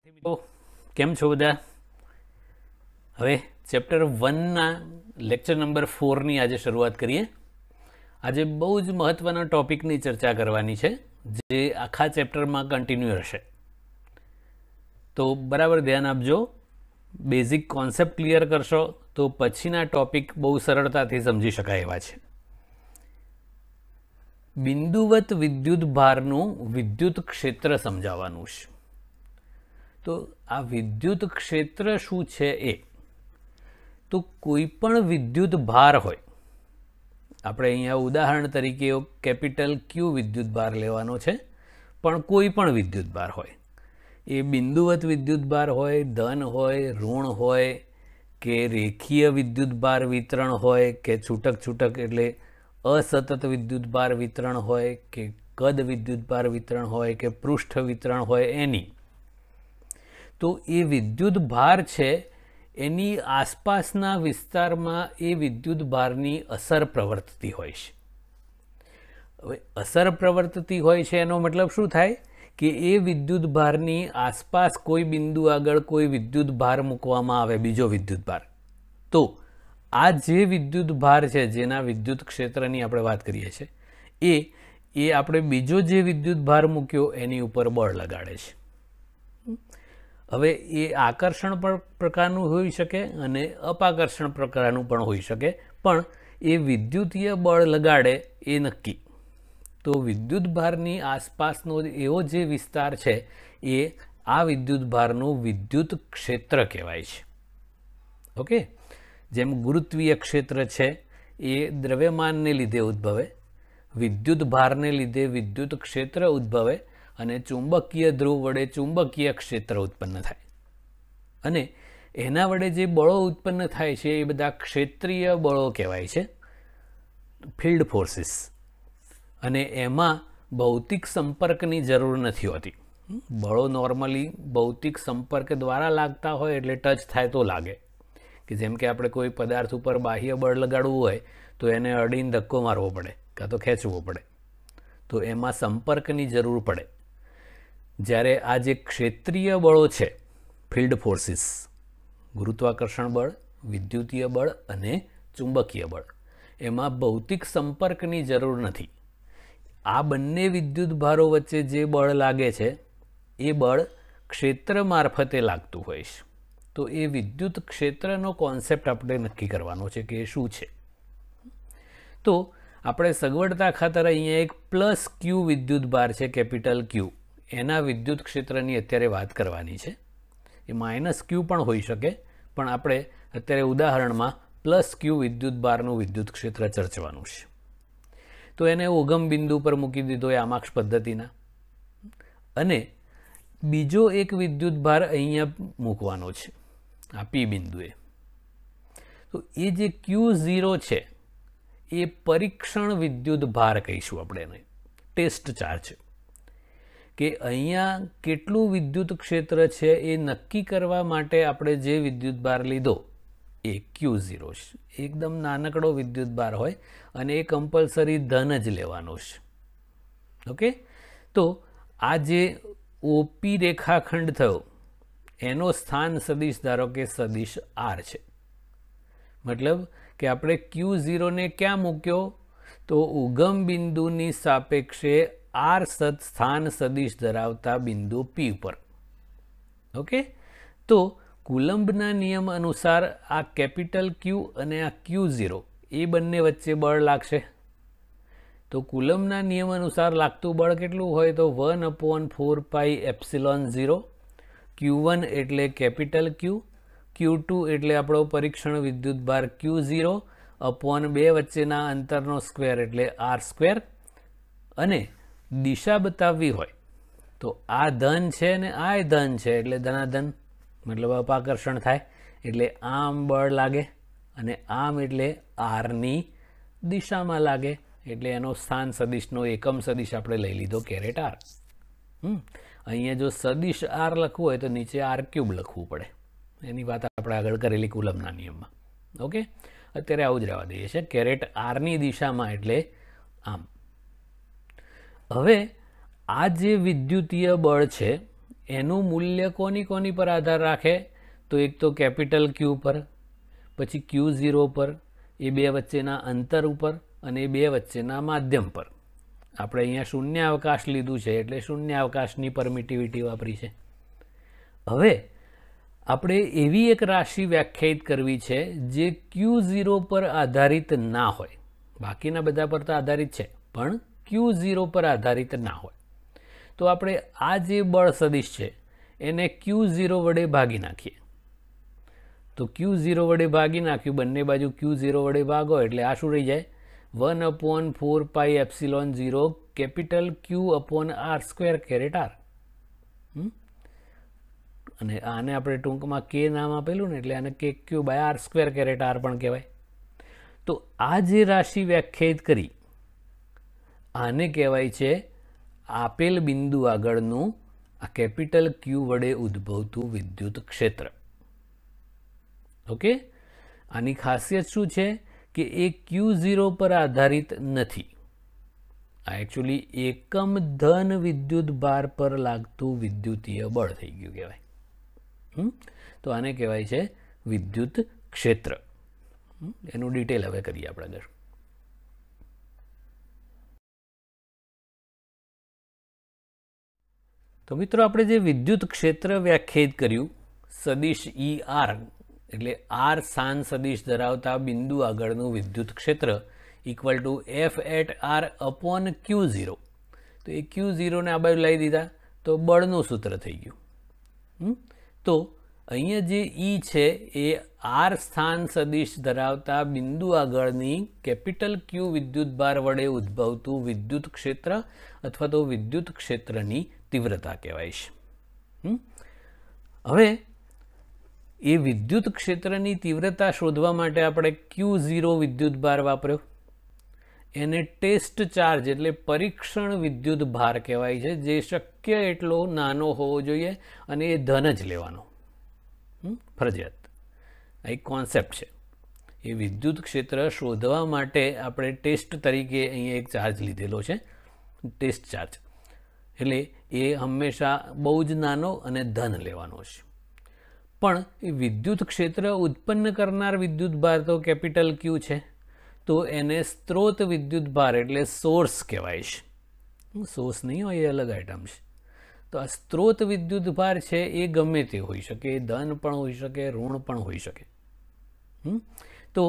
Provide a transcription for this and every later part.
तो केम छो बधा हवे चैप्टर 1 ना लेक्चर नंबर 4 नी आज शुरुआत करिए। आज बहु ज महत्वना टॉपिक नी चर्चा करवानी छे जे आखा चैप्टर में कंटिन्यू रहेशे। तो बराबर ध्यान आपजो, बेसिक कॉन्सेप्ट क्लियर करशो तो पछीना टॉपिक बहु सरलताथी समझी शकाय एवा छे। बिंदुवत विद्युत भारनु विद्युत क्षेत्र समजाववानुं छे। तो आ विद्युत क्षेत्र शू छे ए तो कोईपण विद्युत भार होय, आपणे अहींया उदाहरण तरीके कैपिटल क्यू विद्युत भार लेवानो छे, पण कोईपण विद्युत भार होय ए बिंदुवत विद्युत भार होय, धन होय, ऋण होय के रेखीय विद्युत भार वितरण होय के छूटक छूटक एटले असतत विद्युत भार वितरण होय के कद विद्युत भार वितरण होय के पृष्ठ वितरण होय एनी, तो ये विद्युत भार छे एनी आसपासना विस्तारमां ए विद्युत भारनी असर प्रवर्तती होय छे। हवे असर प्रवर्तती होय छे एनो मतलब शुं थाय कि ए विद्युत भारनी आसपास कोई बिंदु आगळ कोई विद्युत भार मूकवामां आवे, बीजो विद्युत भार, तो आ जे विद्युत भार छे जेना विद्युत क्षेत्रनी आपणे वात करीए छे ए आपणे बीजो जे विद्युत भार मूक्यो एनी उपर बळ लगाडे छे। हवे ए आकर्षण प्रकारનું હોઈ શકે અને અપાકર્ષણ પ્રકારનું પણ હોઈ શકે, પણ એ વિદ્યુતીય બળ લગાડે એ નક્કી। તો વિદ્યુત ભારની આસપાસનો એવો જે વિસ્તાર છે એ આ વિદ્યુત ભારનું વિદ્યુત ક્ષેત્ર કહેવાય છે। ઓકે, જેમ ગુરુત્વીય ક્ષેત્ર છે એ દ્રવ્યમાનને લીધે ઉદ્ભવે, વિદ્યુત ભારને લીધે વિદ્યુત ક્ષેત્ર ઉદ્ભવે અને ચુંબકીય ધ્રુવ વડે ચુંબકીય ક્ષેત્ર ઉત્પન્ન થાય અને એના વડે જે બળો ઉત્પન્ન થાય છે એ બધા ક્ષેત્રીય બળો કહેવાય છે, ફિલ્ડ ફોર્સિસ, અને એમાં ભૌતિક સંપર્કની જરૂર નથી હોતી। બળો નોર્મલી ભૌતિક સંપર્ક દ્વારા લાગતા હોય એટલે ટચ થાય તો લાગે, કે જેમ કે આપણે કોઈ પદાર્થ ઉપર બાહ્ય બળ લગાડવું હોય તો એને અડીને ધક્કો મારવો પડે કાં તો ખેંચવો પડે, તો એમાં સંપર્કની જરૂર પડે। જ્યારે આ જે ક્ષેત્રીય બળો છે, ફિલ્ડ ફોર્સિસ, ગુરુત્વાકર્ષણ બળ, વિદ્યુતીય બળ અને ચુંબકીય બળ, એમાં ભૌતિક સંપર્કની જરૂર નથી। આ બંને વિદ્યુત ભારો વચ્ચે જે બળ લાગે છે એ બળ ક્ષેત્ર મારફતે લાગતું હોય છે। તો એ વિદ્યુત ક્ષેત્રનો કોન્સેપ્ટ આપણે નક્કી કરવાનો છે કે શું છે। તો આપણે સગવડતા ખાતર અહીંયા એક પ્લસ ક્યુ વિદ્યુત ભાર છે, કેપિટલ ક્યુ, એના વિદ્યુત ક્ષેત્રની અત્યારે વાત કરવાની છે। એ માઇનસ ક્યુ પણ હોઈ શકે, પણ આપણે અત્યારે ઉદાહરણમાં પ્લસ ક્યુ વિદ્યુત ભારનું વિદ્યુત ક્ષેત્ર ચર્ચવાનું છે। તો એને ઉગમ બિંદુ પર મૂકી દીધો એ આમાક્ષ પદ્ધતિના, અને બીજો એક વિદ્યુત ભાર અહીંયા મૂકવાનો છે આ પી બિંદુએ। તો એ જે Q0 છે એ પરીક્ષણ વિદ્યુત ભાર કહીશું આપણે એને, ટેસ્ટ ચાર્જ, કે અહીંયા કેટલું વિદ્યુત ક્ષેત્ર છે એ નક્કી કરવા માટે આપણે જે વિદ્યુત ભાર લીધો એ Q0 છે। એકદમ નાનકડો વિદ્યુત ભાર હોય અને એ કમ્પલસરી ધન જ લેવાનો છે। ઓકે, તો આ જે ઓપી રેખાખંડ થયો એનો સ્થાન સદિશ ધારો કે સદિશ આર છે, મતલબ કે આપણે Q0 ને ક્યાં મૂક્યો તો ઉગમ બિંદુની સાપેક્ષે આર સ્થાન સદિશ ધરાવતા બિંદુ પી ઉપર। ઓકે, તો કુલંબના નિયમ અનુસાર આ કેપિટલ ક્યુ અને આ Q0 એ બંને વચ્ચે બળ લાગશે। તો કુલંબના નિયમ અનુસાર લાગતું બળ કેટલું હોય તો 1/4πε0, Q1 એટલે કેપિટલ ક્યુ, Q2 એટલે આપણો પરીક્ષણ વિદ્યુત ભાર Q0 અપોન 2 વચ્ચેના અંતરનો સ્ક્વેર એટલે R², અને દિશા બતાવવી હોય તો આ ધન છે ને આ ધન છે એટલે ધનાધન, મતલબ અપાકર્ષણ થાય એટલે આમ બળ લાગે, અને આમ એટલે આરની દિશામાં લાગે, એટલે એનો સ્થાન સદિશનો એકમ સદિશ આપણે લઈ લીધો કેરેટ આર। અહીંયા જો સદિશ આર લખવું હોય તો નીચે R³ લખવું પડે, એની વાત આપણે આગળ કરેલી કુલમના નિયમમાં। ઓકે, અત્યારે આવું જ રહેવા દઈએ છે, કેરેટ આરની દિશામાં એટલે આમ। હવે આ જે વિદ્યુતીય બળ છે એનું મૂલ્ય કોની પર આધાર રાખે? તો એક તો કેપિટલ ક્યુ પર, પછી Q0 પર, એ બે વચ્ચેના અંતર ઉપર અને એ બે વચ્ચેના માધ્યમ પર. આપણે અહીંયા શૂન્યાવકાશ લીધું છે એટલે શૂન્યાવકાશની પરમિટિવિટી વાપરી છે. હવે આપણે એવી એક રાશિ વ્યાખ્યાયિત કરવી છે જે Q0 પર આધારિત ના હોય. બાકીના બધા પર તો આધારિત છે પણ Q0 પર આધારિત ના હોય. તો આપણે આ જે બળ સદિશ છે એને Q0 વડે ભાગી નાખીએ. તો Q0 વડે ભાગી નાખ્યું, બંને બાજુ Q0 વડે ભાગો એટલે આ શું રહી જાય? 1/4πε0 capital Q upon r² caret r. અને આને આપણે ટૂંકમાં K નામ આપેલું ને એટલે આને KQ/r² કેરેટ r પણ કહેવાય. તો આ જે રાશિ વ્યાખ્યાયિત કરી આને કહેવાય છે આપેલ બિંદુ આગળનું આ કેપિટલ Q વડે ઉદ્ભવતું વિદ્યુત ક્ષેત્ર. ઓકે, આની ખાસિયત શું છે કે એ Q0 પર આધારિત નથી. આ એકચ્યુઅલી એકમ ધન વિદ્યુત ભાર પર લાગતું વિદ્યુતીય બળ થઈ ગયું કહેવાય. તો આને કહેવાય છે વિદ્યુત ક્ષેત્ર. એનું ડિટેલ હવે કરીએ આપણે આગળ. તો મિત્રો આપણે જે વિદ્યુત ક્ષેત્ર વ્યાખ્યાયિત કર્યું સદિશ ER એટલે r સ્થાન સદિશ ધરાવતા બિંદુ આગળનું વિદ્યુત ક્ષેત્ર equal to F@r upon Q0. તો એ Q0 ને આ બાજુ લઈ દીધા તો બળનું સૂત્ર થઈ ગયું. તો અહીંયા જે E છે એ r સ્થાન સદિશ ધરાવતા બિંદુ આગળની કેપિટલ Q વિદ્યુત ભાર વડે ઉદ્ભવતું વિદ્યુત ક્ષેત્ર અથવા તો વિદ્યુત ક્ષેત્રની તીવ્રતા કહેવાય છે. હવે એ વિદ્યુત ક્ષેત્રની તીવ્રતા શોધવા માટે આપણે Q0 વિદ્યુત ભાર વાપર્યો. એને ટેસ્ટ ચાર્જ એટલે પરીક્ષણ વિદ્યુત ભાર કહેવાય છે, જે શક્ય એટલો નાનો હોવો જોઈએ અને એ ધન જ લેવાનો ફરજિયાત. આ એક કોન્સેપ્ટ છે. એ વિદ્યુત ક્ષેત્ર શોધવા માટે આપણે ટેસ્ટ તરીકે અહીંયા એક ચાર્જ લીધેલો છે, ટેસ્ટ ચાર્જ. એટલે એ હંમેશા બહુ જ નાનો અને ધન લેવાનો છે. પણ એ વિદ્યુત ક્ષેત્ર ઉત્પન્ન કરનાર વિદ્યુત ભાર તો કેપિટલ Q છે, તો એને સ્ત્રોત વિદ્યુત ભાર એટલે સોર્સ કહેવાય છે. સોર્સ નહીં હોય, એ અલગ આઇટમ છે. તો આ સ્ત્રોત વિદ્યુત ભાર છે એ ગમે તે હોઈ શકે, એ ધન પણ હોઈ શકે, ઋણ પણ હોઈ શકે. તો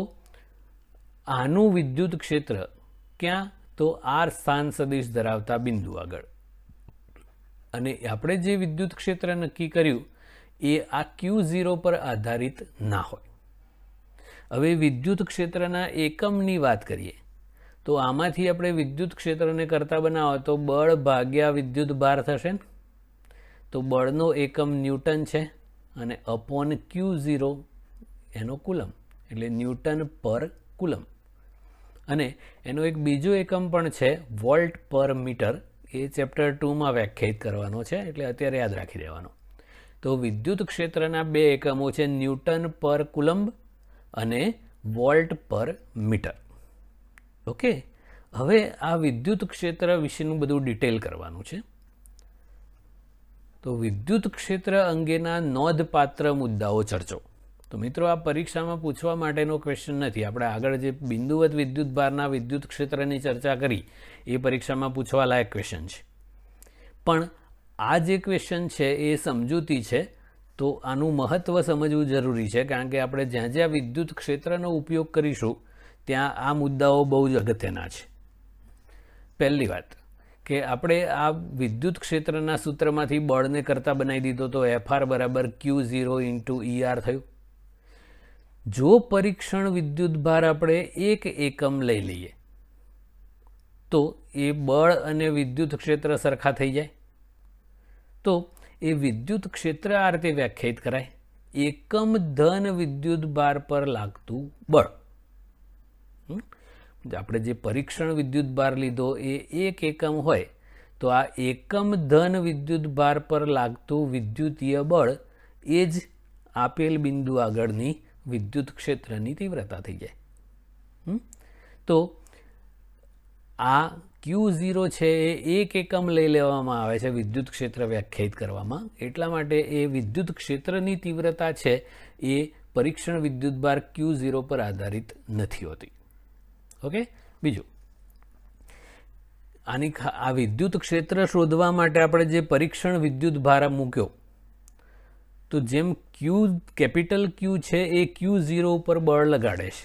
આનું વિદ્યુત ક્ષેત્ર ક્યાં? તો r સ્થાન સદિશ ધરાવતા બિંદુ આગળ. અને આપણે જે વિદ્યુત ક્ષેત્ર નક્કી કર્યું એ આ Q0 પર આધારિત ના હોય. હવે વિદ્યુત ક્ષેત્રના એકમની વાત કરીએ તો આમાંથી આપણે વિદ્યુત ક્ષેત્રને કરતા બનાવો તો બળ ભાગ્યા વિદ્યુત ભાર થશે ને. તો બળનો એકમ ન્યૂટન છે અને અપોન Q0 એનો કુલમ એટલે ન્યૂટન પર કુલમ. અને એનો એક બીજો એકમ પણ છે વોલ્ટ પર મીટર. એ ચેપ્ટર 2માં વ્યાખ્યાયિત કરવાનો છે એટલે અત્યારે યાદ રાખી દેવાનો. તો વિદ્યુત ક્ષેત્રના બે એકમો છે ન્યૂટન પર કુલમ્બ અને વોલ્ટ પર મીટર. ઓકે, હવે આ વિદ્યુત ક્ષેત્ર વિશેનું બધું ડિટેલ કરવાનું છે. તો વિદ્યુત ક્ષેત્ર અંગેના નોંધપાત્ર મુદ્દાઓ ચર્ચો. તો મિત્રો આ પરીક્ષામાં પૂછવા માટેનો ક્વેશ્ચન નથી. આપણે આગળ જે બિંદુવત વિદ્યુત ભારના વિદ્યુત ક્ષેત્રની ચર્ચા કરી એ પરીક્ષામાં પૂછવા લાયક ક્વેશ્ચન છે. પણ આ જે ક્વેશ્ચન છે એ સમજૂતી છે, તો આનું મહત્ત્વ સમજવું જરૂરી છે, કારણ કે આપણે જ્યાં જ્યાં વિદ્યુત ક્ષેત્રનો ઉપયોગ કરીશું ત્યાં આ મુદ્દાઓ બહુ જ અગત્યના છે. પહેલી વાત કે આપણે આ વિદ્યુત ક્ષેત્રના સૂત્રમાંથી બળને કરતા બનાવી દીધો તો Fr બરાબર Q0 × ER થયું. જો પરીક્ષણ વિદ્યુત ભાર આપણે એક એકમ લઈ લઈએ તો એ બળ અને વિદ્યુત ક્ષેત્ર સરખા થઈ જાય. તો એ વિદ્યુત ક્ષેત્ર આ રીતે વ્યાખ્યાયિત કરાય: એકમ ધન વિદ્યુત ભાર પર લાગતું બળ. આપણે જે પરીક્ષણ વિદ્યુત ભાર લીધો એ એક એકમ હોય તો આ એકમ ધન વિદ્યુત ભાર પર લાગતું વિદ્યુતીય બળ એ જ આપેલ બિંદુ આગળની વિદ્યુત ક્ષેત્રની તીવ્રતા થઈ જાય. તો આ Q0 છે એ 1 એકમ લઈ લેવામાં આવે છે વિદ્યુત ક્ષેત્ર વ્યાખ્યાયિત કરવામાં. એટલા માટે એ વિદ્યુત ક્ષેત્રની તીવ્રતા છે એ પરીક્ષણ વિદ્યુતભાર Q0 પર આધારિત નથી હોતી. ઓકે. બીજું, આ વિદ્યુત ક્ષેત્ર શોધવા માટે આપણે જે પરીક્ષણ વિદ્યુતભાર મૂક્યો, તો જેમ કેપિટલ Q છે એ Q0 ઉપર બળ લગાડે છે,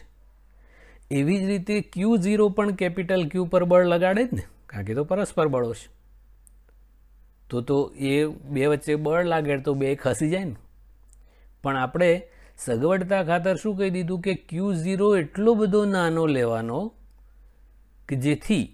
એવી જ રીતે Q0 પણ કેપિટલ Q પર બળ લગાડે જ ને, કારણ કે તો પરસ્પર બળો છે. તો એ બે વચ્ચે બળ લાગે તો બે ખસી જાય ને. પણ આપણે સગવડતા ખાતર શું કહી દીધું કે Q0 એટલો બધો નાનો લેવાનો કે જેથી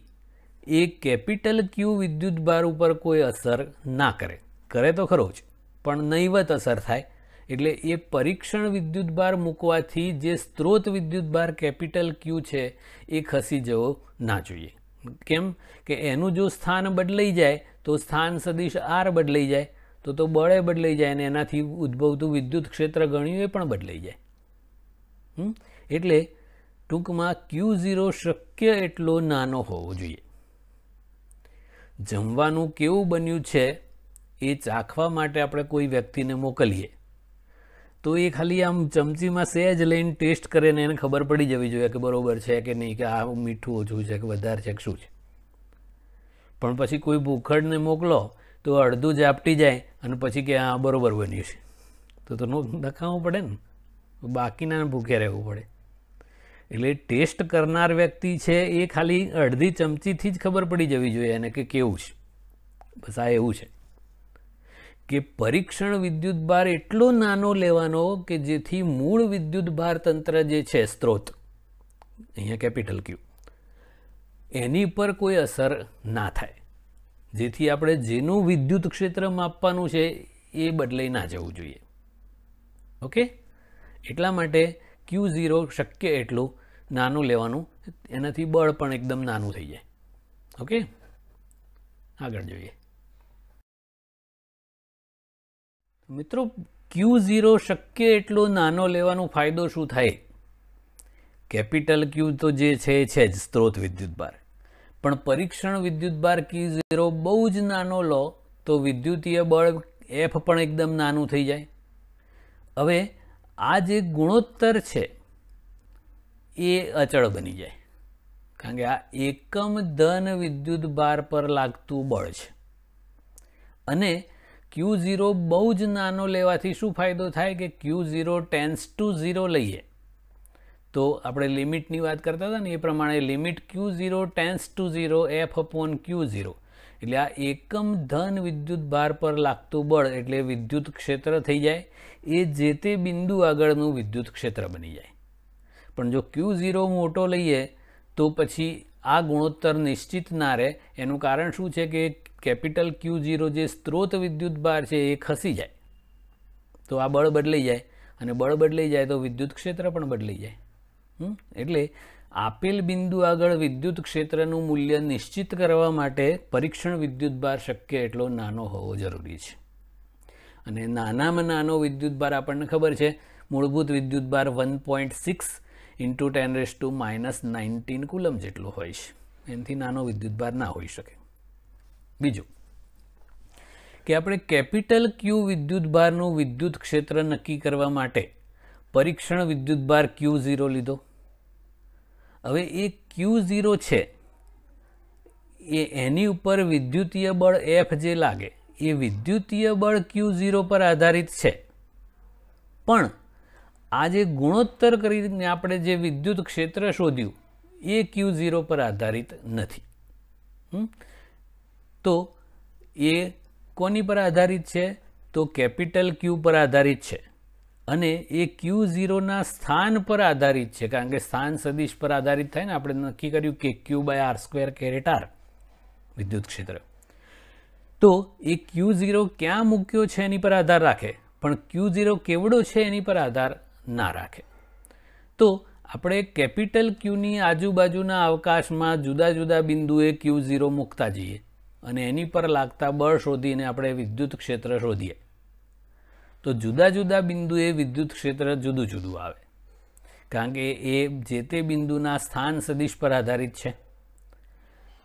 એ કેપિટલ Q વિદ્યુતભાર ઉપર કોઈ અસર ના કરે. કરે તો ખરો જ, પણ નહીવત અસર થાય. એટલે એ પરીક્ષણ વિદ્યુતભાર મૂકવાથી જે સ્ત્રોત વિદ્યુતભાર કેપિટલ Q છે એ ખસી જવો ના જોઈએ. કેમ કે એનું જો સ્થાન બદલાઈ જાય તો સ્થાન સદિશ R બદલાઈ જાય તો બળે બદલાઈ જાય અને એનાથી ઉદ્ભવતું વિદ્યુત ક્ષેત્ર ગણ્યું એ પણ બદલાઈ જાય. એટલે ટૂંકમાં Q0 શક્ય એટલો નાનો હોવો જોઈએ. જમવાનું કેવું બન્યું છે એ ચાખવા માટે આપણે કોઈ વ્યક્તિને મોકલીએ તો એ ખાલી આમ ચમચીમાં સહેજ લઈને ટેસ્ટ કરે ને એને ખબર પડી જવી જોઈએ કે બરોબર છે કે નહીં, કે આ મીઠું ઓછું છે કે વધારે છે કે શું છે. પણ પછી કોઈ ભૂખડને મોકલો તો અડધું ઝાપટી જાય અને પછી કે આ બરોબર બન્યું છે તો નખાવવું પડે ને, બાકીના ભૂખે રહેવું પડે. એટલે ટેસ્ટ કરનાર વ્યક્તિ છે એ ખાલી અડધી ચમચીથી જ ખબર પડી જવી જોઈએ એને કે કેવું છે. બસ આ એવું છે કે પરીક્ષણ વિદ્યુતભાર એટલો નાનો લેવાનો કે જેથી મૂળ વિદ્યુતભાર તંત્ર જે છે સ્ત્રોત, અહીંયા કેપિટલ Q, એની પર કોઈ અસર ના થાય, જેથી આપણે જેનું વિદ્યુત ક્ષેત્ર માપવાનું છે એ બદલાઈ ના જવું જોઈએ. ઓકે. એટલા માટે Q0 શક્ય એટલું નાનું લેવાનું, એનાથી બળ પણ એકદમ નાનું થઈ જાય. ઓકે. આગળ જોઈએ. મિત્રો, Q0 શક્ય એટલો નાનો લેવાનો ફાયદો શું થાય? કેપિટલ Q તો જે છે એ છે જ સ્ત્રોત વિદ્યુતભાર, પણ પરીક્ષણ વિદ્યુતભાર Q0 બહુ જ નાનો લો તો વિદ્યુતીય બળ F પણ એકદમ નાનું થઈ જાય. હવે આ જે ગુણોત્તર છે એ અચળ બની જાય, કારણ કે આ એકમ ધન વિદ્યુતભાર પર લાગતું બળ છે. અને Q0 બહુ જ નાનો લેવાથી શું ફાયદો થાય કે Q0 ટેન્સ ટુ 0 લઈએ તો આપણે લિમિટની વાત કરતા હતા ને એ પ્રમાણે limit Q0 tense two 0 F upon Q0, એટલે આ એકમ ધન વિદ્યુતભાર પર લાગતું બળ એટલે વિદ્યુત ક્ષેત્ર થઈ જાય એ જે તે બિંદુ આગળનું વિદ્યુત ક્ષેત્ર બની જાય. પણ જો Q0 મોટો લઈએ તો પછી આ ગુણોત્તર નિશ્ચિત ના રહે. એનું કારણ શું છે કે કેપિટલ Q0 જે સ્ત્રોત વિદ્યુતભાર છે એ ખસી જાય તો આ બળ બદલાઈ જાય, અને બળ બદલાઈ જાય તો વિદ્યુત ક્ષેત્ર પણ બદલાઈ જાય. એટલે આપેલ બિંદુ આગળ વિદ્યુત ક્ષેત્રનું મૂલ્ય નિશ્ચિત કરવા માટે પરીક્ષણ વિદ્યુતભાર શક્ય એટલો નાનો હોવો જરૂરી છે. અને નાનામાં નાનો વિદ્યુતભાર આપણને ખબર છે મૂળભૂત વિદ્યુતભાર 1.6 × 10⁻⁹ કુલમ જેટલો હોય છે. એનાથી નાનો વિદ્યુતભાર ના હોઈ શકે. બીજું કે આપણે કેપિટલ Q વિદ્યુતભારનું વિદ્યુત ક્ષેત્ર નક્કી કરવા માટે પરીક્ષણ વિદ્યુતભાર Q0 લીધો. હવે એ Q0 છે એની ઉપર વિદ્યુતીય બળ F જે લાગે એ વિદ્યુતીય બળ Q0 પર આધારિત છે, પણ આ જે ગુણોત્તર કરીને આપણે જે વિદ્યુત ક્ષેત્ર શોધ્યું એ Q0 પર આધારિત નથી. તો એ કોની પર આધારિત છે? તો કેપિટલ Q પર આધારિત છે, અને એ Q0 ના સ્થાન પર આધારિત છે, કારણ કે સ્થાન સદિશ પર આધારિત થાય ને. આપણે નક્કી કર્યું કે Q/r² વિદ્યુત ક્ષેત્ર. તો એ Q0 ક્યાં મૂક્યો છે એની પર આધાર રાખે, પણ Q0 કેવડો છે એની પર આધાર ના રાખે. તો આપણે કેપિટલ Qની આજુબાજુના અવકાશમાં જુદા જુદા બિંદુએ Q0 મૂકતા જઈએ અને એની પર લાગતા બળ શોધીને આપણે વિદ્યુત ક્ષેત્ર શોધીએ. તો જુદા જુદા બિંદુએ વિદ્યુત ક્ષેત્ર જુદું જુદું આવે, કારણ કે એ જે તે બિંદુના સ્થાન સદિશ પર આધારિત છે.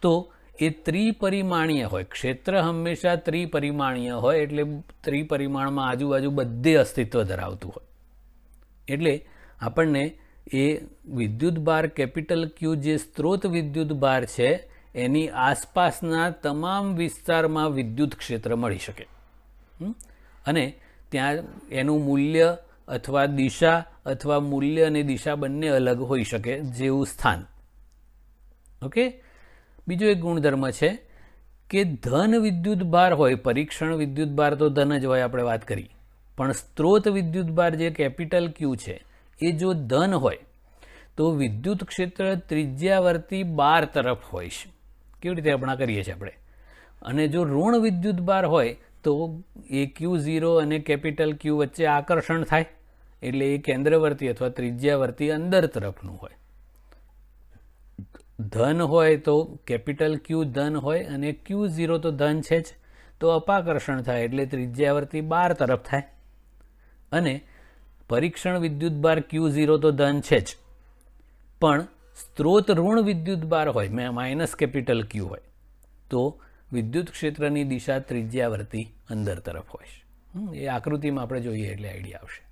તો એ ત્રિપરિમાણીય હોય. ક્ષેત્ર હંમેશા ત્રિપરિમાણીય હોય, એટલે ત્રિપરિમાણમાં આજુબાજુ બધે અસ્તિત્વ ધરાવતું હોય. એટલે આપણને એ વિદ્યુત ભાર કેપિટલ ક્યુ જે સ્ત્રોત વિદ્યુત ભાર છે એની આસપાસના તમામ વિસ્તારમાં વિદ્યુત ક્ષેત્ર મળી શકે. અને ત્યાં એનું મૂલ્ય અથવા દિશા અથવા મૂલ્ય અને દિશા બંને અલગ હોઈ શકે જેવું સ્થાન. ઓકે. બીજો એક ગુણધર્મ છે કે ધન વિદ્યુત ભાર હોય, પરીક્ષણ વિદ્યુત ભાર તો ધન જ હોય, આપણે વાત કરી, પણ સ્ત્રોત વિદ્યુત ભાર જે કેપિટલ ક્યુ છે એ જો ધન હોય તો વિદ્યુત ક્ષેત્ર ત્રિજ્યાવર્તી બાર તરફ હોય છે. કેવી રીતે આપણે કરીએ છીએ આપણે. અને જો ઋણ વિદ્યુત ભાર હોય તો એ Q0 અને કેપિટલ ક્યુ વચ્ચે આકર્ષણ થાય, એટલે એ કેન્દ્રવર્તી અથવા ત્રિજ્યાવર્તી અંદર તરફનું હોય. ધન હોય તો કેપિટલ ક્યુ ધન હોય અને Q0 તો ધન છે જ, તો અપાકર્ષણ થાય એટલે ત્રિજ્યાવર્તી બાર તરફ થાય. અને પરીક્ષણ વિદ્યુત ભાર Q0 તો ધન છે જ, પણ સ્ત્રોત ઋણ વિદ્યુત ભાર હોય, માઇનસ કેપિટલ ક્યુ હોય, તો વિદ્યુત ક્ષેત્રની દિશા ત્રિજ્યાવર્તી અંદર તરફ હોય. એ આકૃતિમાં આપણે જોઈએ એટલે આઈડિયા આવશે.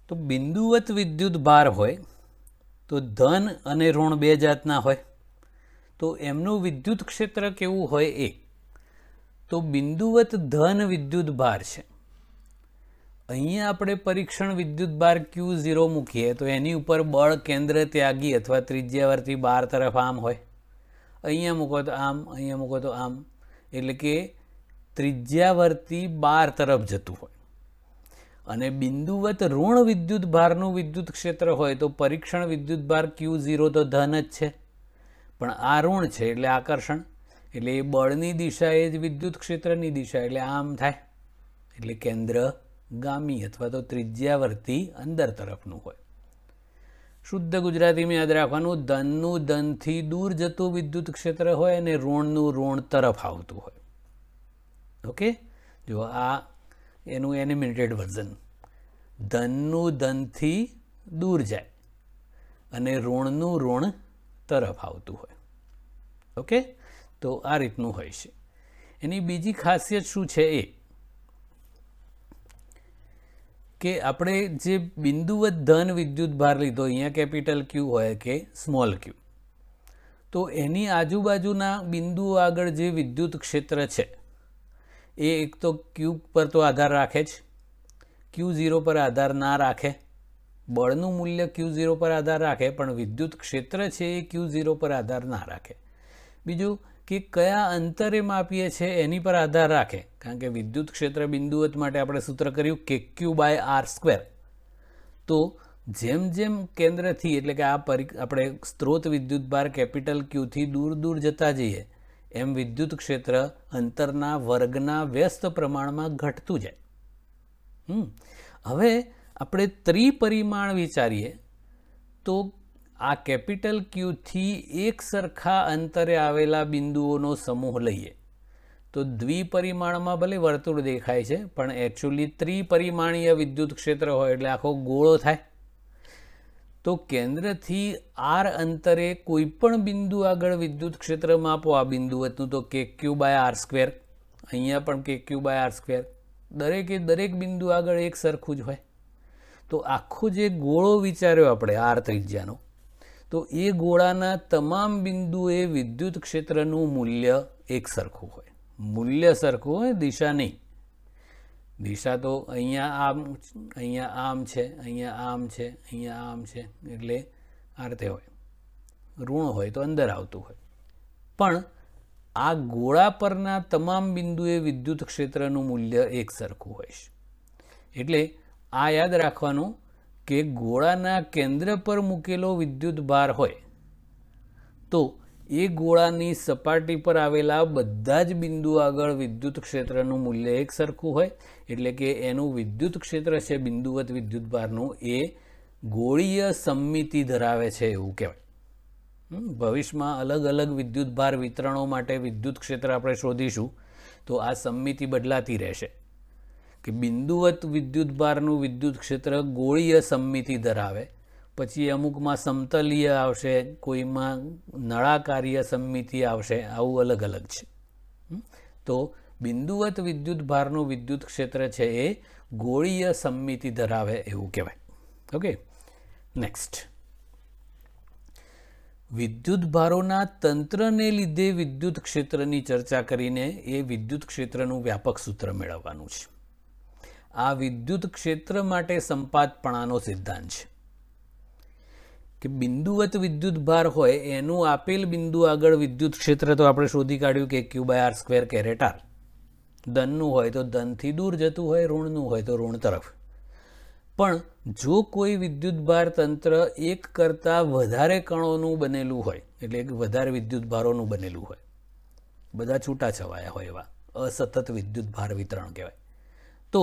તો બિંદુવત વિદ્યુત ભાર હોય તો ધન અને ઋણ બે જાતના હોય. તો એમનું વિદ્યુત ક્ષેત્ર કેવું હોય એ. તો બિંદુવત ધન વિદ્યુત ભાર છે. અહીંયા આપણે પરીક્ષણ વિદ્યુત ભાર Q0 મૂકીએ તો એની ઉપર બળ કેન્દ્ર ત્યાગી અથવા ત્રિજ્યાવર્તી બાર તરફ આમ હોય. અહીંયા મૂકો તો આમ, અહીંયા મૂકો તો આમ, એટલે કે ત્રિજ્યાવર્તી બાર તરફ જતું હોય. અને બિંદુવત ઋણ વિદ્યુત ભારનું વિદ્યુત ક્ષેત્ર હોય તો પરીક્ષણ વિદ્યુત ભાર Q0 તો ધન જ છે, પણ આ ઋણ છે એટલે આકર્ષણ, એટલે એ બળની દિશા એ જ વિદ્યુત ક્ષેત્રની દિશા, એટલે આમ થાય, એટલે કેન્દ્ર ગામી અથવા તો ત્રિજ્યાવર્તી અંદર તરફનું હોય. શુદ્ધ ગુજરાતીમાં યાદ રાખવાનું, ધનનું ધનથી દૂર જતું વિદ્યુત ક્ષેત્ર હોય અને ઋણનું ઋણ તરફ આવતું હોય. ઓકે. જો આ એનું એનિમેટેડ વર્ઝન. ધનનું ધનથી દૂર જાય અને ઋણનું ઋણ તરફ આવતું હોય. ઓકે. તો આ રીતનું હોય છે. એની બીજી ખાસિયત શું છે એ કે આપણે જે બિંદુવત ધન વિદ્યુત ભાર લીધો, અહીંયા કેપિટલ ક્યુ હોય કે સ્મોલ ક્યુ, તો એની આજુબાજુના બિંદુઓ આગળ જે વિદ્યુત ક્ષેત્ર છે એ એક તો ક્યુ પર તો આધાર રાખે જ, Q0 પર આધાર ના રાખે. બળનું મૂલ્ય Q0 પર આધાર રાખે, પણ વિદ્યુત ક્ષેત્ર છે એ Q0 પર આધાર ના રાખે. બીજું કે કયા અંતરે માપીએ છે એની પર આધાર રાખે, કારણ કે વિદ્યુત ક્ષેત્ર બિંદુવત માટે આપણે સૂત્ર કર્યું KQ/R². તો જેમ જેમ કેન્દ્રથી, એટલે કે આપણે સ્ત્રોત વિદ્યુત ભાર કેપિટલ ક્યુથી દૂર દૂર જતા જઈએ એમ વિદ્યુત ક્ષેત્ર અંતરના વર્ગના વ્યસ્ત પ્રમાણમાં ઘટતું જાય. હવે આપણે ત્રિપરિમાણ વિચારીએ તો આ કેપિટલ ક્યુથી એક સરખા અંતરે આવેલા બિંદુઓનો સમૂહ લઈએ તો દ્વિપરિમાણમાં ભલે વર્તુળ દેખાય છે, પણ એકચ્યુઅલી ત્રિપરિમાણીય વિદ્યુત ક્ષેત્ર હોય એટલે આખો ગોળો થાય. તો કેન્દ્રથી R અંતરે કોઈ પણ બિંદુ આગળ વિદ્યુત ક્ષેત્ર માપો, આ બિંદુવતનું તો KQ/R², અહીંયા પણ KQ/R², દરેક બિંદુ આગળ એક સરખું જ હોય. તો આખો જે ગોળો વિચાર્યો આપણે R ત્રિજ્યાનો, તો એ ગોળાના તમામ બિંદુએ વિદ્યુત ક્ષેત્રનું મૂલ્ય એક સરખું હોય. મૂલ્ય સરખું હોય, દિશા નહીં. દિશા તો અહીંયા આમ છે, અહીંયા આમ છે, અહીંયા આમ છે, એટલે આ રીતે હોય. ઋણ હોય તો અંદર આવતું હોય. પણ આ ગોળા પરના તમામ બિંદુએ વિદ્યુત ક્ષેત્રનું મૂલ્ય એક સરખું હોય છે. એટલે આ યાદ રાખવાનું કે ગોળાના કેન્દ્ર પર મૂકેલો વિદ્યુત ભાર હોય તો એ ગોળાની સપાટી પર આવેલા બધા જ બિંદુ આગળ વિદ્યુત ક્ષેત્રનું મૂલ્ય એક સરખું હોય. એટલે કે એનું વિદ્યુત ક્ષેત્ર છે બિંદુવત વિદ્યુત ભારનું એ ગોળીય સમમિતિ ધરાવે છે એવું કહેવાય. ભવિષ્યમાં અલગ અલગ વિદ્યુત ભાર વિતરણો માટે વિદ્યુત ક્ષેત્ર આપણે શોધીશું તો આ સમમિતિ બદલાતી રહેશે કે બિંદુવત વિદ્યુત ભારનું વિદ્યુત ક્ષેત્ર ગોળીય સમમિતિ ધરાવે, પછી અમુકમાં સમતલીય આવશે, કોઈમાં નળાકારીય સમમિતિ આવશે, આવું અલગ અલગ છે. તો બિંદુવત વિદ્યુત ભારનું વિદ્યુત ક્ષેત્ર છે એ ગોળીય સમમિતિ ધરાવે એવું કહેવાય. Okay, next. વિદ્યુત ભારોના તંત્રને લીધે વિદ્યુત ક્ષેત્રની ચર્ચા કરીને એ વિદ્યુત ક્ષેત્રનું વ્યાપક સૂત્ર મેળવવાનું છે. આ વિદ્યુત ક્ષેત્ર માટે સંપાતપણાનો સિદ્ધાંત છે કે બિંદુવત વિદ્યુત ભાર હોય એનું આપેલ બિંદુ આગળ વિદ્યુત ક્ષેત્ર તો આપણે શોધી કાઢ્યું કે Q/r² કેરેટ r. ધનનું હોય તો ધનથી દૂર જતું હોય, ઋણનું હોય તો ઋણ તરફ. પણ જો કોઈ વિદ્યુત ભાર તંત્ર એક કરતાં વધારે કણોનું બનેલું હોય, એટલે કે વધારે વિદ્યુત ભારોનું બનેલું હોય, બધા છૂટાછવાયા હોય, એવા અસતત વિદ્યુત ભાર વિતરણ કહેવાય, તો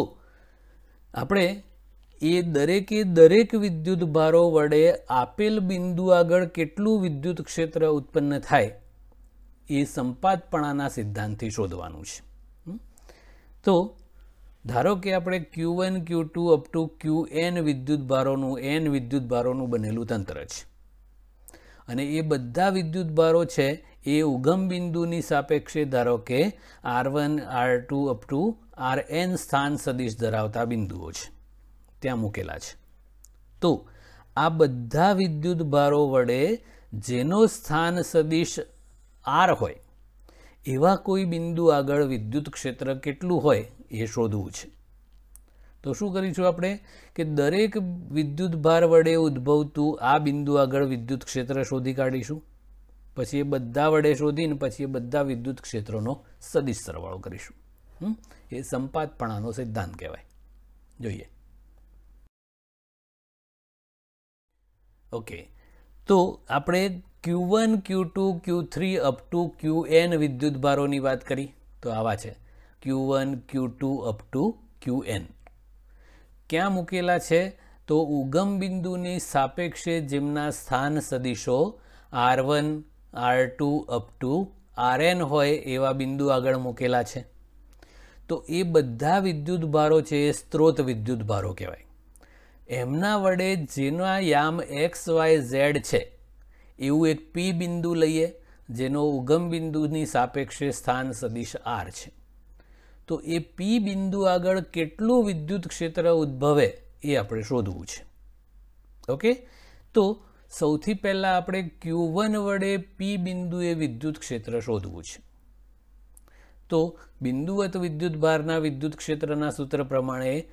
આપણે એ દરેક વિદ્યુત ભારો વડે આપેલ બિંદુ આગળ કેટલું વિદ્યુત ક્ષેત્ર ઉત્પન્ન થાય એ સંપાતપણાના સિદ્ધાંતથી શોધવાનું છે. તો ધારો કે આપણે Q1, Q2 up to Qn વિદ્યુત ભારોનું બનેલું તંત્ર છે અને એ બધા વિદ્યુત ભારો છે એ ઉગમ બિંદુની સાપેક્ષે ધારો કે R1, R2 up to Rn સ્થાન સદિશ ધરાવતા બિંદુઓ છે, ત્યાં મૂકેલા છે. તો આ બધા વિદ્યુત ભારો વડે જેનો સ્થાન સદિશ R હોય એવા કોઈ બિંદુ આગળ વિદ્યુત ક્ષેત્ર કેટલું હોય એ શોધવું છે. તો શું કરીશું આપણે કે દરેક વિદ્યુત ભાર વડે ઉદ્ભવતું આ બિંદુ આગળ વિદ્યુત ક્ષેત્ર શોધી કાઢીશું. પછી એ બધા વડે શોધીને પછી એ બધા વિદ્યુત ક્ષેત્રોનો સદિશ સરવાળો કરીશું. એ સંપાતપણાનો સિદ્ધાંત કહેવાય. જોઈએ. ઓકે, તો આપણે Q1, Q2, Q3 up to Qn વિદ્યુત ભારોની વાત કરી તો આવા છે Q1, Q2 up to Qn. ક્યાં મૂકેલા છે તો ઉગમ બિંદુની સાપેક્ષે જેમના સ્થાન સદિશો R1, R2 up to Rn હોય એવા બિંદુ આગળ મૂકેલા છે. તો એ બધા વિદ્યુત ભારો છે એ સ્ત્રોત વિદ્યુત ભારો કહેવાય. એમના વડે જેના યામ x, y, z છે એવું એક P બિંદુ લઈએ જેનો ઉગમ બિંદુની સાપેક્ષે સ્થાન સદિશ R છે. તો એ P બિંદુ આગળ કેટલું વિદ્યુત ક્ષેત્ર ઉદ્ભવે એ આપણે શોધવું છે. ઓકે, તો સૌથી પહેલાં આપણે Q1 વડે P બિંદુએ વિદ્યુત ક્ષેત્ર શોધવું છે. તો બિંદુવત વિદ્યુત ભારના વિદ્યુત ક્ષેત્રના સૂત્ર પ્રમાણે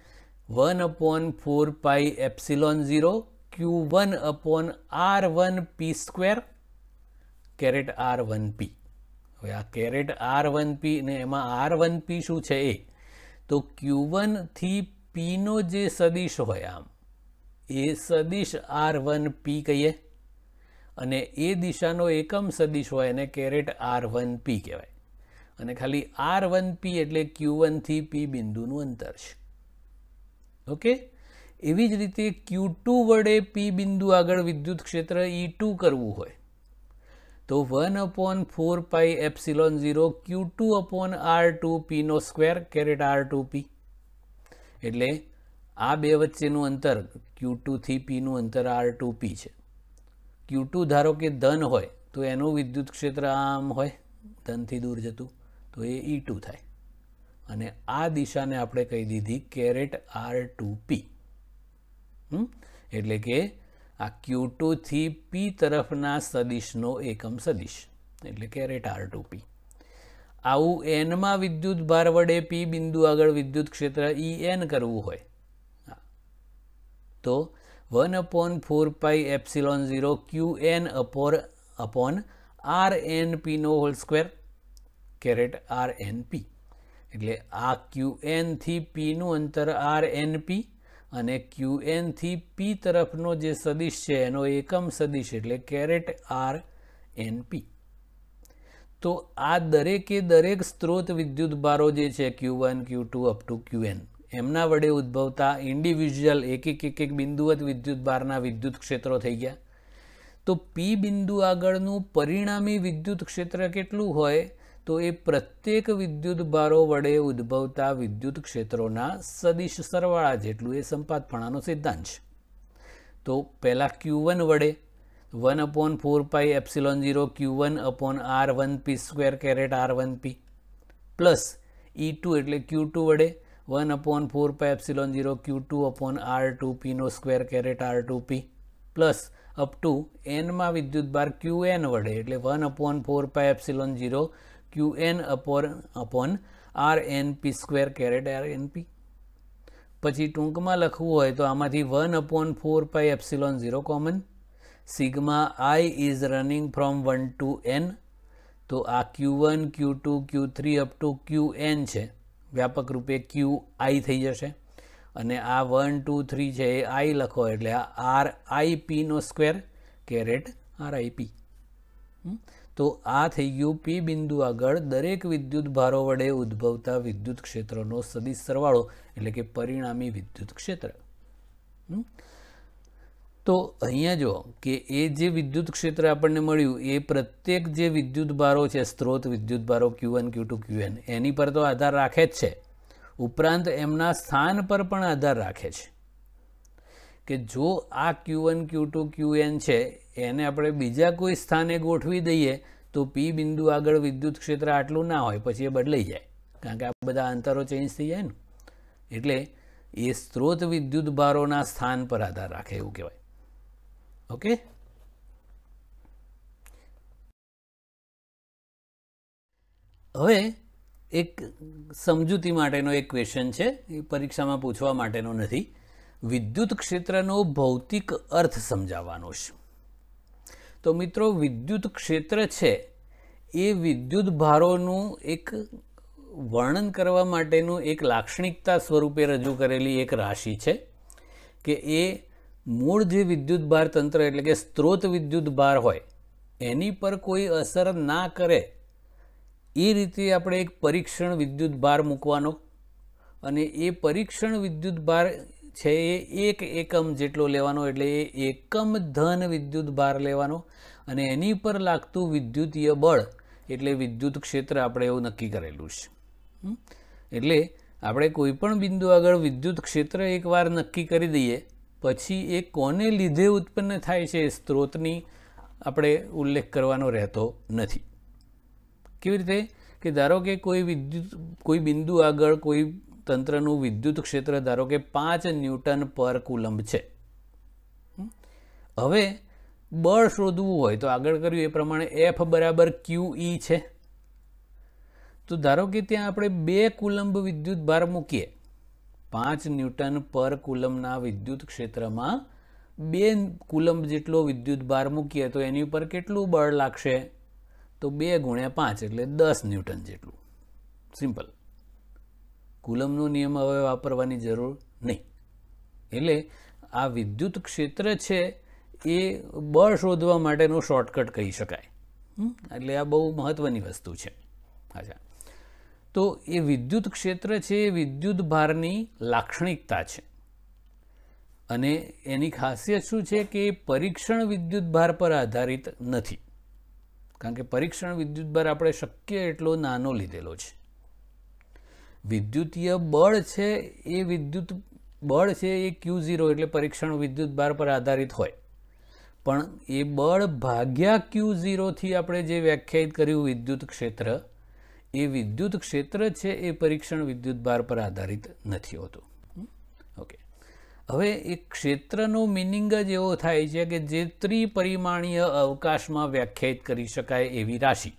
1/4πε0 Q1 upon R1p² caret R1p. હવે આ કેરેટ R1p ને એમાં R1p શું છે એ તો Q1 થી P નો જે સદિશ હોય આમ એ સદિશ R1p કહીએ અને એ દિશાનો એકમ સદિશ હોય એને કેરેટ R1p કહેવાય. અને ખાલી R1p એટલે Q1 થી P બિંદુનું અંતર છે. ઓકે, એવી જ રીતે Q2 વડે P બિંદુ આગળ વિદ્યુત ક્ષેત્ર E2 કરવું હોય તો 1/4πε0 Q2 upon R2p² caret R2p. એટલે આ બે વચ્ચેનું અંતર Q2 થી P નું અંતર R2p છે. Q2 ધારો કે ધન હોય તો એનું વિદ્યુત ક્ષેત્ર આમ હોય, ધનથી દૂર જતું, તો એ E2 થાય અને આ દિશાને આપણે કહી દીધી કેરેટ R2p. એટલે કે આ Q2 થી P તરફના સદિશનો એકમ સદિશ એટલે કેરેટ R2p. આવું એનમાં વિદ્યુત ભાર વડે P બિંદુ આગળ વિદ્યુત ક્ષેત્ર En કરવું હોય તો 1/4πε0 Qn upon Rnp² caret Rnp. એટલે આ Qn થી P નું અંતર Rnp અને Qn થી P તરફનો જે સદિશ છે એનો એકમ સદિશ એટલે કેરેટ Rnp. તો આ દરેક સ્ત્રોત વિદ્યુત ભારો જે છે Q1, Q2 up to Qn એમના વડે ઉદ્ભવતા ઇન્ડિવિજ્યુઅલ એક બિંદુવત વિદ્યુત ભારના વિદ્યુત ક્ષેત્રો થઈ ગયા. તો P બિંદુ આગળનું પરિણામી વિદ્યુત ક્ષેત્ર કેટલું હોય તો એ પ્રત્યેક વિદ્યુત ભારો વડે ઉદ્ભવતા વિદ્યુત ક્ષેત્રોના સદિશ સરવાળા જેટલું એ સંપાતપણાનો સિદ્ધાંત છે. તો પહેલાં Q1 વડે 1/4πε0 Q1/R1p² caret R1p plus E2 એટલે Q2 વડે 1/4πε0 Q2/R2p² caret R2p plus up to એનમાં વિદ્યુતભાર Qn વડે એટલે 1/4πε0 Qn/Rnp² કેરેટ Rnp. પછી ટૂંકમાં લખવું હોય તો આમાંથી 1/4πε0 common. Sigma I is running from 1 to n. તો આ Q1 Q2 Q3 up to Qn છે, વ્યાપક રૂપે Qi થઈ જશે. અને આ 1 2 3 છે એ I લખો એટલે આ RIp² કેરેટ RIP. તો આ થઈ ગયું P બિંદુ આગળ દરેક વિદ્યુત ભારો વડે ઉદ્ભવતા વિદ્યુત ક્ષેત્રનો સદિશ સરવાળો એટલે કે પરિણામી વિદ્યુત ક્ષેત્ર. તો અહીંયા જો કે એ જે વિદ્યુત ક્ષેત્ર આપણને મળ્યું એ પ્રત્યેક જે વિદ્યુત ભારો છે, સ્ત્રોત વિદ્યુત ભારો Q1 Q2 Qn, એની પર તો આધાર રાખે જ છે, ઉપરાંત એમના સ્થાન પર પણ આધાર રાખે છે. કે જો આ Q1 Q2 Qn છે એને આપણે બીજા કોઈ સ્થાને ગોઠવી દઈએ તો P બિંદુ આગળ વિદ્યુત ક્ષેત્ર આટલું ના હોય, પછી એ બદલાઈ જાય, કારણ કે આ બધા અંતરો ચેન્જ થઈ જાય ને. એટલે એ સ્ત્રોત વિદ્યુત ભારોના સ્થાન પર આધાર રાખે એવું કહેવાય. ઓકે. હવે એક સમજૂતી માટેનો એક ક્વેશ્ચન છે, એ પરીક્ષામાં પૂછવા માટેનો નથી. વિદ્યુત ક્ષેત્રનો ભૌતિક અર્થ સમજાવવાનો છે. તો મિત્રો, વિદ્યુત ક્ષેત્ર છે એ વિદ્યુત ભારોનું એક વર્ણન કરવા માટેનું એક લાક્ષણિકતા સ્વરૂપે રજૂ કરેલી એક રાશિ છે કે એ મૂળ જે વિદ્યુત ભાર તંત્ર એટલે કે સ્ત્રોત વિદ્યુત ભાર હોય એની પર કોઈ અસર ના કરે એ રીતે આપણે એક પરીક્ષણ વિદ્યુત ભાર મૂકવાનો, અને એ પરીક્ષણ વિદ્યુત ભાર છે એ 1 એકમ જેટલો લેવાનો, એટલે એ એકમ ધન વિદ્યુત ભાર લેવાનો, અને એની પર લાગતું વિદ્યુતીય બળ એટલે વિદ્યુત ક્ષેત્ર આપણે એવું નક્કી કરેલું છે. એટલે આપણે કોઈ પણ બિંદુ આગળ વિદ્યુત ક્ષેત્ર એકવાર નક્કી કરી દઈએ પછી એ કોને લીધે ઉત્પન્ન થાય છે એ સ્ત્રોતની આપણે ઉલ્લેખ કરવાનો રહેતો નથી. કેવી રીતે? કે ધારો કે કોઈ બિંદુ આગળ કોઈ તંત્રનું વિદ્યુત ક્ષેત્ર ધારો કે 5 ન્યૂટન પર કુલંબ છે. હવે બળ શોધવું હોય તો આગળ કર્યું એ પ્રમાણે F બરાબર QE છે. તો ધારો કે ત્યાં આપણે 2 કુલંબ વિદ્યુત ભાર મૂકીએ, 5 ન્યૂટન પર કુલંબના વિદ્યુત ક્ષેત્રમાં 2 કુલંબ જેટલો વિદ્યુત ભાર મૂકીએ તો એની ઉપર કેટલું બળ લાગશે? તો 2 × 5 એટલે 10 ન્યૂટન જેટલું. સિમ્પલ. કુલંબનો નિયમ હવે વાપરવાની જરૂર નહીં. એટલે આ વિદ્યુત ક્ષેત્ર છે એ બળ શોધવા માટેનો શોર્ટકટ કહી શકાય. એટલે આ બહુ મહત્વની વસ્તુ છે. અચ્છા, તો એ વિદ્યુત ક્ષેત્ર છે એ વિદ્યુત ભારની લાક્ષણિકતા છે, અને એની ખાસિયત શું છે કે એ પરીક્ષણ વિદ્યુત ભાર પર આધારિત નથી, કારણ કે પરીક્ષણ વિદ્યુત ભાર આપણે શક્ય એટલો નાનો લીધેલો છે. વિદ્યુતીય બળ છે એ Q0 એટલે પરીક્ષણ વિદ્યુત ભાર પર આધારિત હોય, પણ એ બળ ભાગ્યા Q0 થી આપણે જે વ્યાખ્યાયિત કર્યું વિદ્યુત ક્ષેત્ર, એ વિદ્યુત ક્ષેત્ર છે એ પરીક્ષણ વિદ્યુત ભાર પર આધારિત નથી હોતું. ઓકે. હવે એ ક્ષેત્રનો મિનિંગ જ એવો થાય છે કે જે ત્રિપરિમાણીય અવકાશમાં વ્યાખ્યાયિત કરી શકાય એવી રાશિ.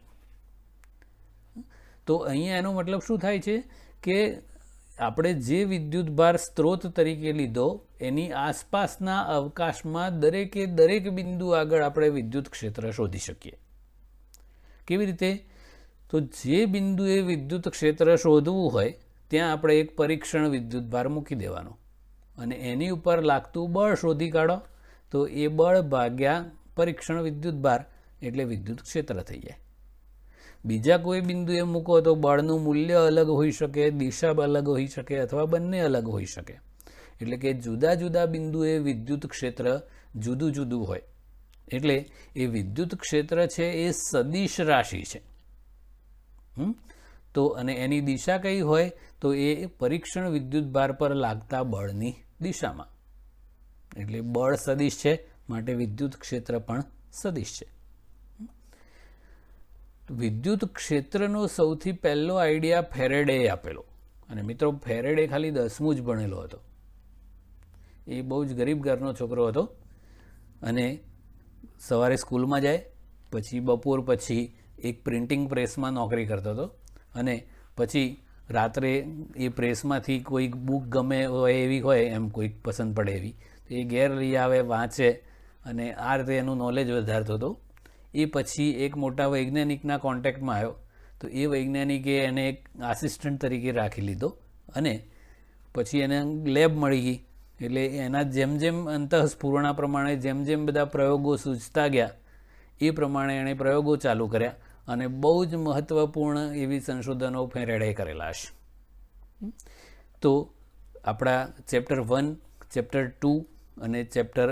તો અહીંયા એનો મતલબ શું થાય છે કે આપણે જે વિદ્યુત ભાર સ્ત્રોત તરીકે લીધો એની આસપાસના અવકાશમાં દરેકે દરેક બિંદુ આગળ આપણે વિદ્યુત ક્ષેત્ર શોધી શકીએ. કેવી રીતે? તો જે બિંદુએ વિદ્યુત ક્ષેત્ર શોધવું હોય ત્યાં આપણે એક પરીક્ષણ વિદ્યુત ભાર મૂકી દેવાનો, અને એની ઉપર લાગતું બળ શોધી કાઢો, તો એ બળ ભાગ્યા પરીક્ષણ વિદ્યુત ભાર એટલે વિદ્યુત ક્ષેત્ર થઈ જાય. બીજા કોઈ બિંદુએ મૂકો તો બળનું મૂલ્ય અલગ હોઈ શકે, દિશા અલગ હોઈ શકે, અથવા બંને અલગ હોઈ શકે. એટલે કે જુદા જુદા બિંદુએ વિદ્યુત ક્ષેત્ર જુદું જુદું હોય. એટલે એ વિદ્યુત ક્ષેત્ર છે એ સદિશ રાશિ છે. તો અને એની દિશા કઈ હોય? તો એ પરીક્ષણ વિદ્યુત ભાર પર લાગતા બળની દિશામાં. એટલે બળ સદિશ છે માટે વિદ્યુત ક્ષેત્ર પણ સદિશ છે. વિદ્યુત ક્ષેત્રનો સૌથી પહેલો આઈડિયા ફેરેડેએ આપેલો, અને મિત્રો ફેરેડે ખાલી 10મું જ ભણેલો હતો. એ બહુ જ ગરીબ ઘરનો છોકરો હતો અને સવારે સ્કૂલમાં જાય, પછી બપોર પછી એક પ્રિન્ટિંગ પ્રેસમાં નોકરી કરતો હતો અને પછી રાત્રે એ પ્રેસમાંથી કોઈક બુક ગમે હોય એવી હોય, એમ કોઈક પસંદ પડે એવી, તો એ ઘેર લઈ આવે, વાંચે અને આ રીતે એનું નોલેજ વધારતો હતો. એ પછી એક મોટા વૈજ્ઞાનિકના કોન્ટેક્ટમાં આવ્યો, તો એ વૈજ્ઞાનિકે એને એક આસિસ્ટન્ટ તરીકે રાખી લીધો અને પછી એને લેબ મળી ગઈ. એટલે એના જેમ જેમ અંતઃસ્ફુરણા પ્રમાણે જેમ જેમ બધા પ્રયોગો સૂચતા ગયા એ પ્રમાણે એણે પ્રયોગો ચાલુ કર્યા અને બહુ જ મહત્ત્વપૂર્ણ એવી સંશોધનો ફેરેડે કરેલા છે. તો આપણા ચેપ્ટર 1, ચેપ્ટર 2 અને ચેપ્ટર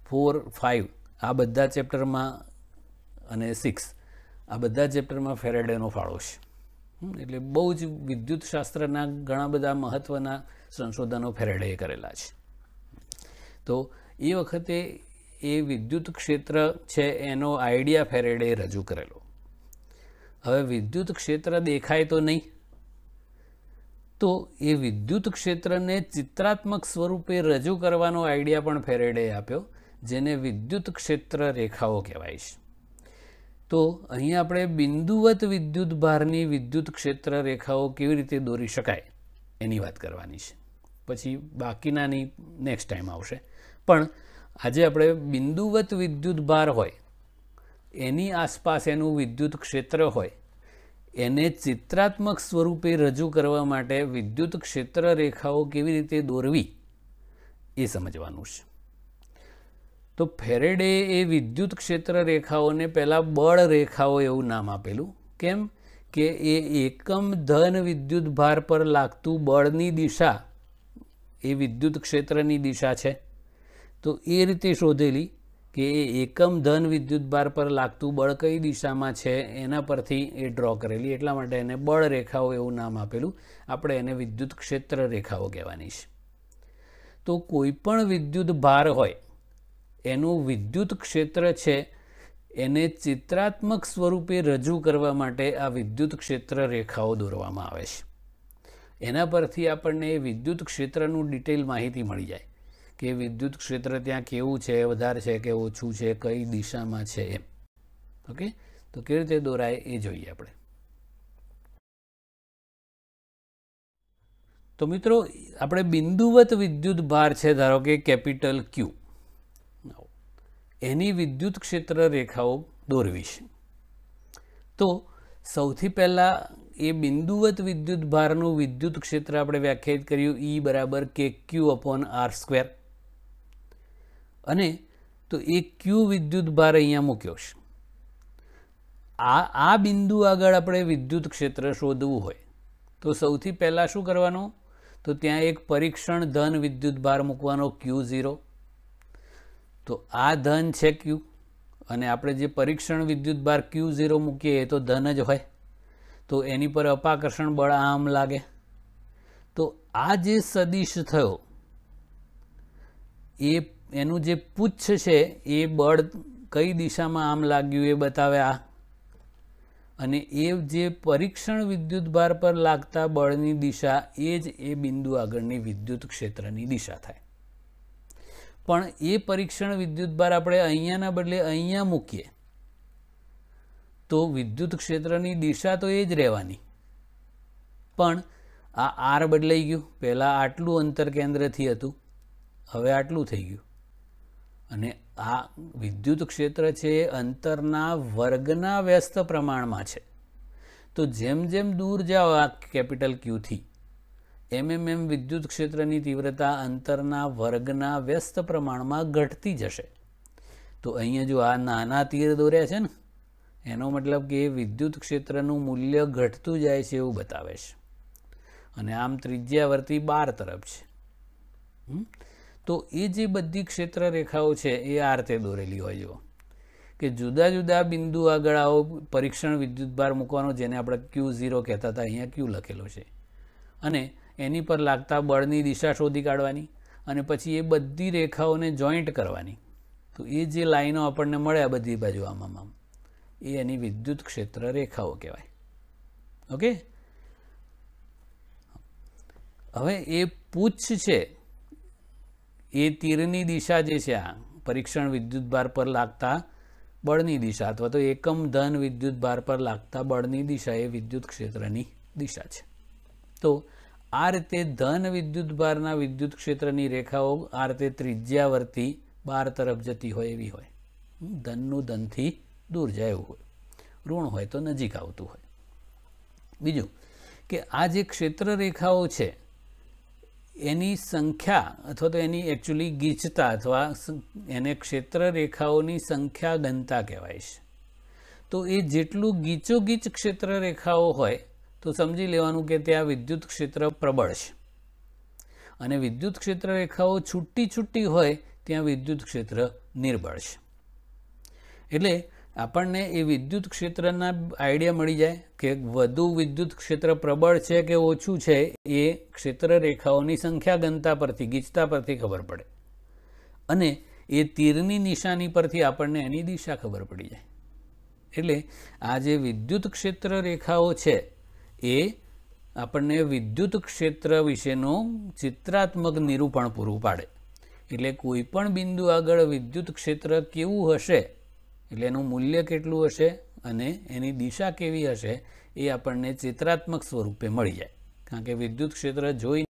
4, 5 આ બધા ચેપ્ટરમાં અને 6 આ બધા ચેપ્ટરમાં ફેરેડેનો ફાળો છે. એટલે બહુ જ વિદ્યુતશાસ્ત્રના ઘણા બધા મહત્ત્વના સંશોધનો ફેરેડેએ કરેલા છે. તો એ વખતે એ વિદ્યુત ક્ષેત્ર છે એનો આઈડિયા ફેરેડેએ રજૂ કરેલો. હવે વિદ્યુત ક્ષેત્ર દેખાય તો નહીં, તો એ વિદ્યુત ક્ષેત્રને ચિત્રાત્મક સ્વરૂપે રજૂ કરવાનો આઈડિયા પણ ફેરેડેએ આપ્યો, જેને વિદ્યુત ક્ષેત્ર રેખાઓ કહેવાય છે. તો અહીં આપણે બિંદુવત વિદ્યુત ભારની વિદ્યુત ક્ષેત્ર રેખાઓ કેવી રીતે દોરી શકાય એની વાત કરવાની છે. પછી બાકીનાની નેક્સ્ટ ટાઈમ આવશે. પણ આજે આપણે બિંદુવત વિદ્યુત ભાર હોય એની આસપાસ એનું વિદ્યુત ક્ષેત્ર હોય એને ચિત્રાત્મક સ્વરૂપે રજૂ કરવા માટે વિદ્યુત ક્ષેત્ર રેખાઓ કેવી રીતે દોરવી એ સમજવાનું છે. તો ફેરેડે એ વિદ્યુત ક્ષેત્ર રેખાઓને પહેલાં બળ રેખાઓ એવું નામ આપેલું. કેમ કે એ એકમ ધન વિદ્યુત ભાર પર લાગતું બળની દિશા એ વિદ્યુત ક્ષેત્રની દિશા છે. તો એ રીતે શોધેલી કે એ એકમ ધન વિદ્યુત ભાર પર લાગતું બળ કઈ દિશામાં છે એના પરથી એ ડ્રો કરેલી, એટલા માટે એને બળ રેખાઓ એવું નામ આપેલું. આપણે એને વિદ્યુત ક્ષેત્ર રેખાઓ કહેવાની છે. તો કોઈ પણ વિદ્યુત ભાર હોય એનું વિદ્યુત ક્ષેત્ર છે એને ચિત્રાત્મક સ્વરૂપે રજૂ કરવા માટે આ વિદ્યુત ક્ષેત્ર રેખાઓ દોરવામાં આવે છે. એના પરથી આપણને વિદ્યુત ક્ષેત્રનું ડિટેલ માહિતી મળી જાય કે વિદ્યુત ક્ષેત્ર ત્યાં કેવું છે, વધારે છે કે ઓછું છે, કઈ દિશામાં છે એમ. ઓકે, તો કેવી રીતે દોરાય એ જોઈએ આપણે. તો મિત્રો આપણે બિંદુવત વિદ્યુત ભાર છે ધારો કે કેપિટલ ક્યુ, એની વિદ્યુત ક્ષેત્ર રેખાઓ દોરવી છે. તો સૌથી પહેલાં એ બિંદુવત વિદ્યુત ભારનું વિદ્યુત ક્ષેત્ર આપણે વ્યાખ્યાયિત કર્યું E બરાબર KQ/R². અને તો એ ક્યુ વિદ્યુત ભાર અહીંયા મૂક્યો છે. આ બિંદુ આગળ આપણે વિદ્યુત ક્ષેત્ર શોધવું હોય તો સૌથી પહેલાં શું કરવાનું, તો ત્યાં એક પરીક્ષણ ધન વિદ્યુત ભાર મૂકવાનો Q0. તો આ ધન છે Q અને આપણે જે પરીક્ષણ વિદ્યુત ભાર Q0 મૂકીએ એ તો ધન જ હોય, તો એની પર અપાકર્ષણ બળ આમ લાગે. તો આ જે સદિશ થયો એનું જે પુચ્છ છે એ બળ કઈ દિશામાં આમ લાગ્યું એ બતાવે આ, અને એ જે પરીક્ષણ વિદ્યુત ભાર પર લાગતા બળની દિશા એ જ એ બિંદુ આગળની વિદ્યુત ક્ષેત્રની દિશા થાય. પણ એ પરીક્ષણ વિદ્યુત ભાર આપણે અહીંયાના બદલે અહીંયા મૂકીએ તો વિદ્યુત ક્ષેત્રની દિશા તો એ જ રહેવાની, પણ આ આર બદલાઈ ગયું. પહેલાં આટલું અંતર કેન્દ્રથી હતું, હવે આટલું થઈ ગયું. અને આ વિદ્યુત ક્ષેત્ર છે એ અંતરના વર્ગના વ્યસ્ત પ્રમાણમાં છે. તો જેમ જેમ દૂર જાઓ આ કેપિટલ ક્યુથી એમ વિદ્યુત ક્ષેત્રની તીવ્રતા અંતરના વર્ગના વ્યસ્ત પ્રમાણમાં ઘટતી જશે. તો અહીંયા જો આ નાના તીર દોર્યા છે ને એનો મતલબ કે વિદ્યુત ક્ષેત્રનું મૂલ્ય ઘટતું જાય છે એવું બતાવે છે. અને આમ ત્રિજ્યાવર્તી 12 તરફ છે. તો એ જે બધી ક્ષેત્ર રેખાઓ છે એ આ રીતે દોરેલી હોય જો કે જુદા જુદા બિંદુ આગળ આવો પરીક્ષણ વિદ્યુત ભાર મૂકવાનો, જેને આપણે Q0 કહેતા હતા, અહીંયા Q લખેલો છે, અને એની પર લાગતા બળની દિશા શોધી કાઢવાની. અને પછી એ બધી રેખાઓને જોઈન્ટ કરવાની, તો એ જે લાઈનો આપણને મળે આ બધી બાજુ આમ એ એની વિદ્યુત ક્ષેત્ર રેખાઓ કહેવાય. ઓકે, હવે એ પૂછ છે એ તીરની દિશા જે છે આ પરીક્ષણ વિદ્યુતભાર પર લાગતા બળની દિશા અથવા તો એકમ ધન વિદ્યુતભાર પર લાગતા બળની દિશા એ વિદ્યુત ક્ષેત્રની દિશા છે. તો આ રીતે ધન વિદ્યુતભારના વિદ્યુત ક્ષેત્રની રેખાઓ આ રીતે ત્રિજ્યાવર્તી બહાર તરફ જતી હોય એવી હોય, ધનનું ધનથી દૂર જાય એવું હોય, ઋણ હોય તો નજીક આવતું હોય. બીજું કે આ જે ક્ષેત્ર રેખાઓ છે એની સંખ્યા અથવા તો એની એકચ્યુઅલી ગીચતા અથવા એને ક્ષેત્ર રેખાઓની સંખ્યા ઘનતા કહેવાય છે. તો એ જેટલું ગીચોગીચ ક્ષેત્ર રેખાઓ હોય તો સમજી લેવાનું કે ત્યાં વિદ્યુત ક્ષેત્ર પ્રબળ છે, અને વિદ્યુત ક્ષેત્ર રેખાઓ છૂટી હોય ત્યાં વિદ્યુત ક્ષેત્ર નિર્બળ છે. એટલે આપણને એ વિદ્યુત ક્ષેત્રના આઈડિયા મળી જાય કે વધુ વિદ્યુત ક્ષેત્ર પ્રબળ છે કે ઓછું છે એ ક્ષેત્ર રેખાઓની સંખ્યા ઘનતા પરથી ગીચતા પરથી ખબર પડે, અને એ તીરની નિશાની પરથી આપણને એની દિશા ખબર પડી જાય. એટલે આ જે વિદ્યુત ક્ષેત્ર રેખાઓ છે એ આપણને વિદ્યુત ક્ષેત્ર વિશેનું ચિત્રાત્મક નિરૂપણ પૂરું પાડે. એટલે કોઈ પણ બિંદુ આગળ વિદ્યુત ક્ષેત્ર કેવું હશે, એટલે એનું મૂલ્ય કેટલું હશે અને એની દિશા કેવી હશે એ આપણને ચિત્રાત્મક સ્વરૂપે મળી જાય. કારણ કે વિદ્યુત ક્ષેત્ર જોઈ